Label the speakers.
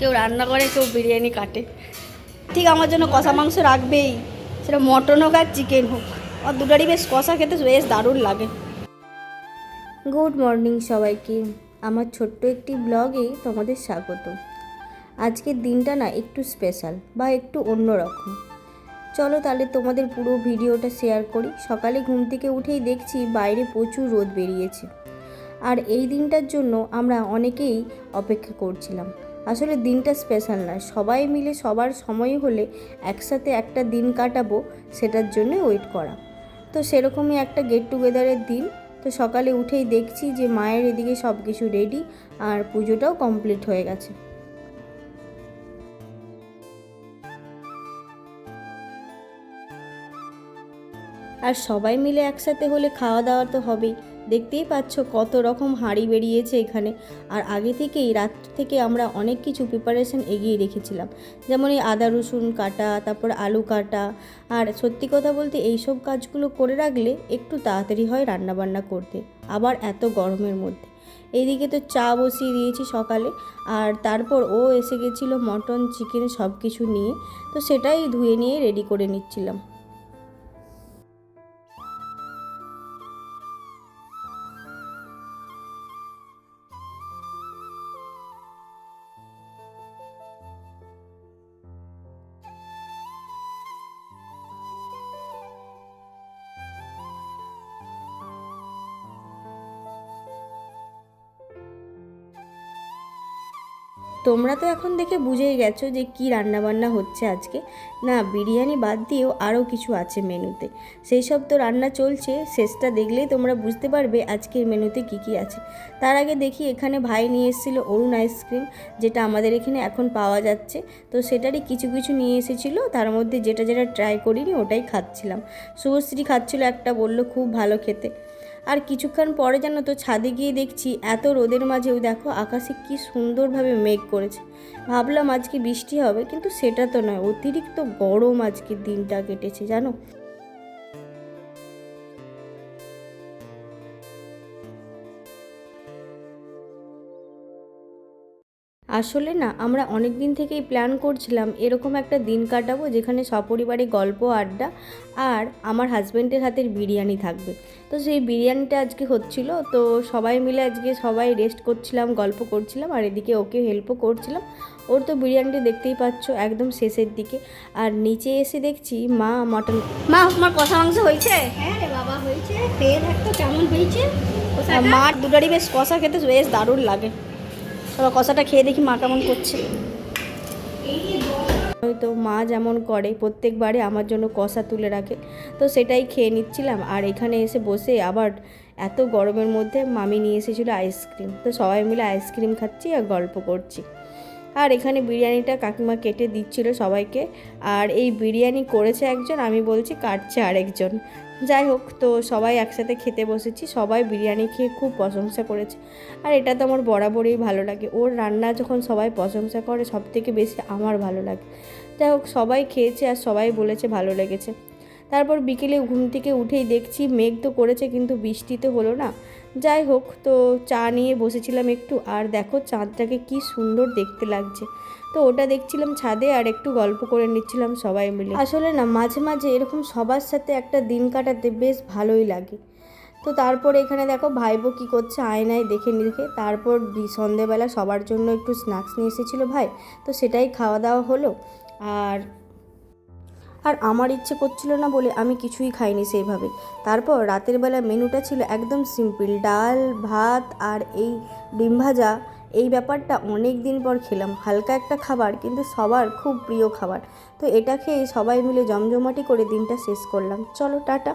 Speaker 1: কেউ রান্না করে, কেউ বিরিয়ানি কাটে। ঠিক আমার জন্য কষা মাংস রাখবেই, সেটা মটন হোক আর চিকেন হোক, আর দুটারই বেশ কষা খেতে বেশ দারুণ লাগে।
Speaker 2: গুড মর্নিং সবাইকে, আমার ছোট্ট একটি ব্লগে তোমাদের স্বাগত। আজকের দিনটা না একটু স্পেশাল বা একটু অন্যরকম। চলো তাহলে তোমাদের পুরো ভিডিওটা শেয়ার করি। সকালে ঘুম থেকে উঠেই দেখছি বাইরে প্রচুর রোদ বেরিয়েছে, আর এই দিনটার জন্য আমরা অনেকেই অপেক্ষা করছিলাম। আসলে দিনটা স্পেশাল না, সবাই মিলে সবার সময় হলে একসাথে একটা দিন কাটাবো, সেটার জন্য ওয়েট করা। তো সেরকমই একটা গেট টুগেদারের দিন। তো সকালে উঠেই দেখছি যে মায়ের এদিকে সব কিছু রেডি, আর পুজোটাও কমপ্লিট হয়ে গেছে। আর সবাই মিলে একসাথে হলে খাওয়া দাওয়া তো হবেই। দেখতেই পাচ্ছ কত রকম হাঁড়ি বেরিয়েছে এখানে। আর আগে থেকেই রাত থেকে আমরা অনেক কিছু প্রিপারেশন এগিয়ে রেখেছিলাম, যেমন এই আদা রসুন কাটা, তারপর আলু কাটা। আর সত্যি কথা বলতে এইসব কাজগুলো করে রাখলে একটু তাড়াতাড়ি হয় রান্নাবান্না করতে, আবার এত গরমের মধ্যে। এইদিকে তো চা বসিয়ে দিয়েছি সকালে, আর তারপর ও এসে গেছিলো মটন চিকেন সব কিছু নিয়ে। তো সেটাই ধুয়ে নিয়ে রেডি করে নিচ্ছিলাম। তোমরা তো এখন দেখে বুঝেই গেছো যে কি রান্নাবান্না হচ্ছে আজকে। না, বিরিয়ানি বাদ দিয়েও আরও কিছু আছে মেনুতে, সেই সব তো রান্না চলছে। শেষটা দেখলেই তোমরা বুঝতে পারবে আজকের মেনুতে কি কি আছে। তার আগে দেখি এখানে ভাই নিয়ে এসেছিলো অরুণ আইসক্রিম, যেটা আমাদের এখানে এখন পাওয়া যাচ্ছে। তো সেটারই কিছু কিছু নিয়ে এসেছিলো, তার মধ্যে যেটা যেটা ট্রাই করিনি ওটাই খাচ্ছিলাম। শুভশ্রী খাচ্ছিলো একটা, বললো খুব ভালো খেতে। আর কিছুক্ষণ পরে জানো তো ছাদে গিয়ে দেখছি এত রোদের মাঝেও দেখো আকাশে কি সুন্দরভাবে মেঘ করেছে। ভাবলাম আজকে বৃষ্টি হবে, কিন্তু সেটা তো নয়, অতিরিক্ত গরম আজকের দিনটা কেটেছে জানো। আসলে না, আমরা অনেক দিন থেকেই প্ল্যান করছিলাম এরকম একটা দিন কাটাবো যেখানে সপরিবারে গল্প আড্ডা আর আমার হাজব্যান্ডের হাতের বিরিয়ানি থাকবে। তো সেই বিরিয়ানিটা আজকে হচ্ছিল। তো সবাই মিলে আজকে সবাই রেস্ট করছিলাম, গল্প করছিলাম, আর এদিকে ওকে হেল্পও করছিলাম। ওর তো বিরিয়ানিটা দেখতেই পাচ্ছ একদম শেষের দিকে। আর নিচে এসে দেখছি মা মটন।
Speaker 1: মা, আমার কষা মাংস হয়েছে?
Speaker 3: হ্যাঁ রে বাবা, হয়েছে। খেয়ে থাকতো কেমন হয়েছে।
Speaker 1: মার দুটারই বেশ কষা খেতে বেশ দারুণ লাগে। সবার কষাটা খেয়ে দেখি মা কেমন করছে।
Speaker 2: হয়তো মা যেমন করে প্রত্যেকবারে আমার জন্য কষা তুলে রাখে, তো সেটাই খেয়ে নিচ্ছিলাম। আর এখানে এসে বসে আবার এত গরমের মধ্যে মামি নিয়ে এসেছিলো আইসক্রিম, তো সবাই মিলে আইসক্রিম খাচ্ছি আর গল্প করছি। আর এখানে বিরিয়ানিটা কাকিমা কেটে দিচ্ছিল সবাইকে। আর এই বিরিয়ানি করেছে একজন, আমি বলছি কাটছে আরেকজন। যাই হোক, তো সবাই একসাথে খেতে বসেছি। সবাই বিরিয়ানি খেয়ে খুব প্রশংসা করেছে, আর এটা তো আমার বরাবরই ভালো লাগে। ওর রান্না যখন সবাই প্রশংসা করে সব থেকে বেশি আমার ভালো লাগে। যাই হোক, সবাই খেয়েছে আর সবাই বলেছে ভালো লেগেছে। তারপর বিকেলে ঘুম থেকে উঠেই দেখছি মেঘ তো করেছে, কিন্তু বৃষ্টি তো হলো না। যাই হোক, তো চা নিয়ে বসেছিলাম একটু, আর দেখো চাঁদটাকে কি সুন্দর দেখতে লাগছে। তো ওটা দেখছিলাম ছাদে, আর একটু গল্প করে নিচ্ছিলাম সবাই মিলে। আসলে না, মাঝে মাঝে এরকম সবার সাথে একটা দিন কাটাতে বেশ ভালোই লাগে। তো তারপর এখানে দেখো ভাইবো কী করছে আয়নায় দেখে তারপর সন্ধেবেলা সবার জন্য একটু স্ন্যাক্স নিয়ে এসেছিলো ভাই, তো সেটাই খাওয়া দাওয়া হলো। আর আর আমার ইচ্ছে করছিল না বলে আমি কিছুই খাইনি সেইভাবে। তারপর রাতের বেলা মেনুটা ছিল একদম সিম্পল, ডাল ভাত আর এই ডিম ভাজা। এই ব্যাপারটা অনেক দিন পর খেলাম, হালকা একটা খাবার কিন্তু সবার খুব প্রিয় খাবার। তো এটা খেয়ে সবাই মিলে জমজমাটি করে দিনটা শেষ করলাম। চলো টাটা।